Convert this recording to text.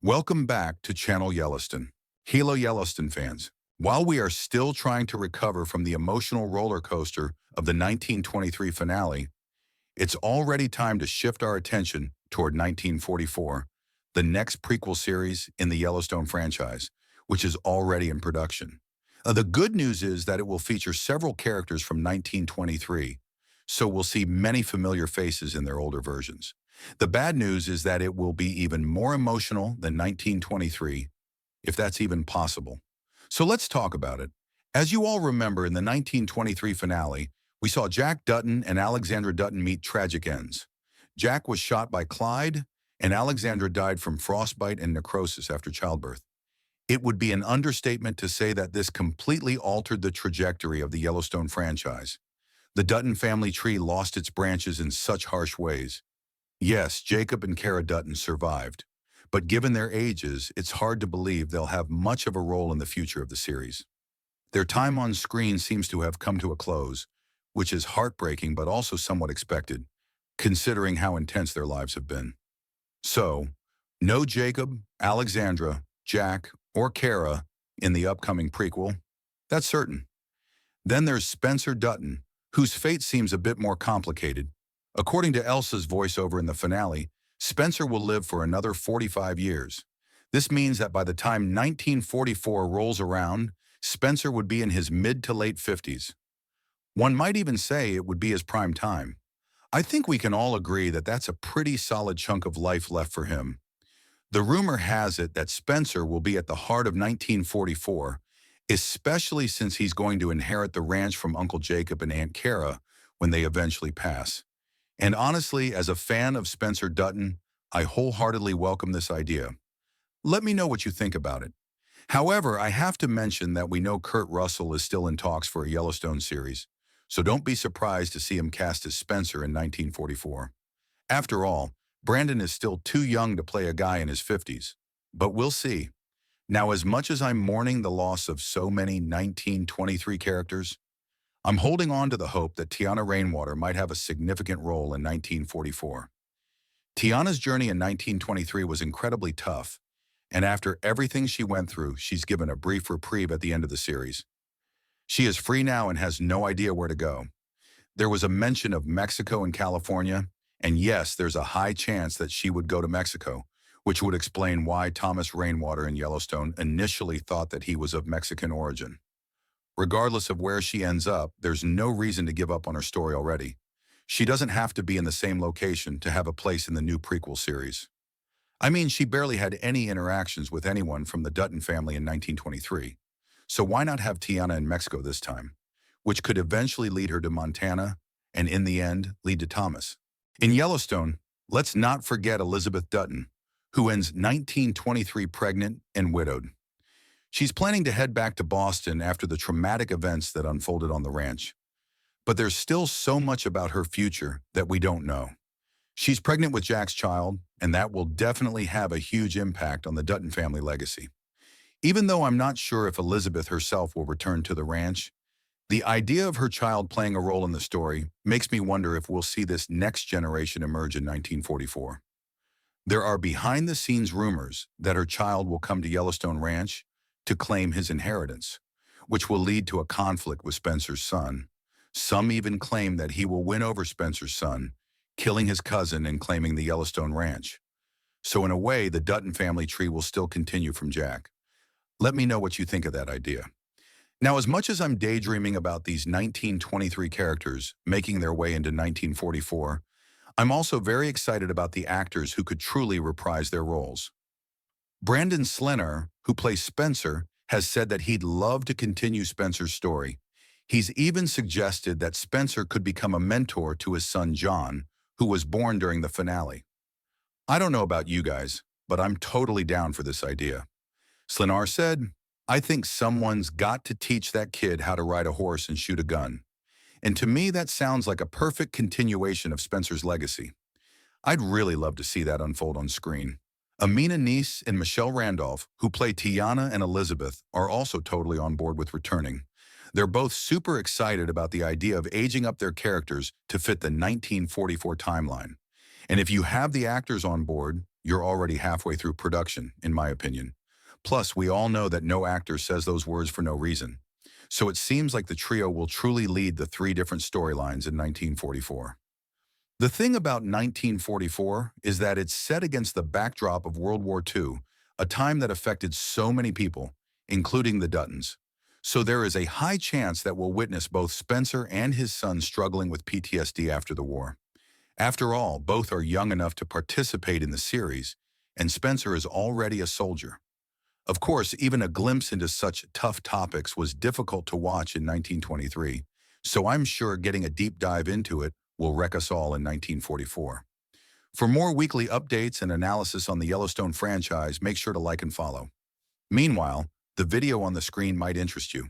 Welcome back to Channel Yellowstone. Hello, Yellowstone fans. While we are still trying to recover from the emotional roller coaster of the 1923 finale, it's already time to shift our attention toward 1944, the next prequel series in the Yellowstone franchise, which is already in production. The good news is that it will feature several characters from 1923, so we'll see many familiar faces in their older versions. The bad news is that it will be even more emotional than 1923, if that's even possible. So let's talk about it. As you all remember, in the 1923 finale, we saw Jack Dutton and Alexandra Dutton meet tragic ends. Jack was shot by Clyde, and Alexandra died from frostbite and necrosis after childbirth. It would be an understatement to say that this completely altered the trajectory of the Yellowstone franchise. The Dutton family tree lost its branches in such harsh ways. Yes, Jacob and Kara Dutton survived, but given their ages, it's hard to believe they'll have much of a role in the future of the series. Their time on screen seems to have come to a close, which is heartbreaking but also somewhat expected, considering how intense their lives have been. So, no Jacob, Alexandra, Jack, or Kara in the upcoming prequel. That's certain. Then there's Spencer Dutton, whose fate seems a bit more complicated. According to Elsa's voiceover in the finale, Spencer will live for another 45 years. This means that by the time 1944 rolls around, Spencer would be in his mid to late 50s. One might even say it would be his prime time. I think we can all agree that that's a pretty solid chunk of life left for him. The rumor has it that Spencer will be at the heart of 1944, especially since he's going to inherit the ranch from Uncle Jacob and Aunt Kara when they eventually pass. And honestly, as a fan of Spencer Dutton, I wholeheartedly welcome this idea. Let me know what you think about it. However, I have to mention that we know Kurt Russell is still in talks for a Yellowstone series, so don't be surprised to see him cast as Spencer in 1944. After all, Brandon is still too young to play a guy in his 50s, but we'll see. Now, as much as I'm mourning the loss of so many 1923 characters, I'm holding on to the hope that Tiana Rainwater might have a significant role in 1944. Tiana's journey in 1923 was incredibly tough, and after everything she went through, she's given a brief reprieve at the end of the series. She is free now and has no idea where to go. There was a mention of Mexico and California, and yes, there's a high chance that she would go to Mexico, which would explain why Thomas Rainwater in Yellowstone initially thought that he was of Mexican origin. Regardless of where she ends up, there's no reason to give up on her story already. She doesn't have to be in the same location to have a place in the new prequel series. I mean, she barely had any interactions with anyone from the Dutton family in 1923. So why not have Tiana in Mexico this time, which could eventually lead her to Montana and in the end lead to Thomas. In Yellowstone, let's not forget Elizabeth Dutton, who ends 1923 pregnant and widowed. She's planning to head back to Boston after the traumatic events that unfolded on the ranch. But there's still so much about her future that we don't know. She's pregnant with Jack's child, and that will definitely have a huge impact on the Dutton family legacy. Even though I'm not sure if Elizabeth herself will return to the ranch, the idea of her child playing a role in the story makes me wonder if we'll see this next generation emerge in 1944. There are behind-the-scenes rumors that her child will come to Yellowstone Ranch to claim his inheritance, which will lead to a conflict with Spencer's son. Some even claim that he will win over Spencer's son, killing his cousin and claiming the Yellowstone Ranch. So in a way, the Dutton family tree will still continue from Jack. Let me know what you think of that idea. Now, as much as I'm daydreaming about these 1923 characters making their way into 1944, I'm also very excited about the actors who could truly reprise their roles. Brandon Slinner, who plays Spencer, has said that he'd love to continue Spencer's story. He's even suggested that Spencer could become a mentor to his son John, who was born during the finale. I don't know about you guys, but I'm totally down for this idea. Slinner said, "I think someone's got to teach that kid how to ride a horse and shoot a gun." And to me, that sounds like a perfect continuation of Spencer's legacy. I'd really love to see that unfold on screen. Amina Neese and Michelle Randolph, who play Tiana and Elizabeth, are also totally on board with returning. They're both super excited about the idea of aging up their characters to fit the 1944 timeline. And if you have the actors on board, you're already halfway through production, in my opinion. Plus, we all know that no actor says those words for no reason. So it seems like the trio will truly lead the three different storylines in 1944. The thing about 1944 is that it's set against the backdrop of World War II, a time that affected so many people, including the Duttons. So there is a high chance that we'll witness both Spencer and his son struggling with PTSD after the war. After all, both are young enough to participate in the series, and Spencer is already a soldier. Of course, even a glimpse into such tough topics was difficult to watch in 1923, so I'm sure getting a deep dive into it will wreck us all in 1944. For more weekly updates and analysis on the Yellowstone franchise, make sure to like and follow. Meanwhile, the video on the screen might interest you.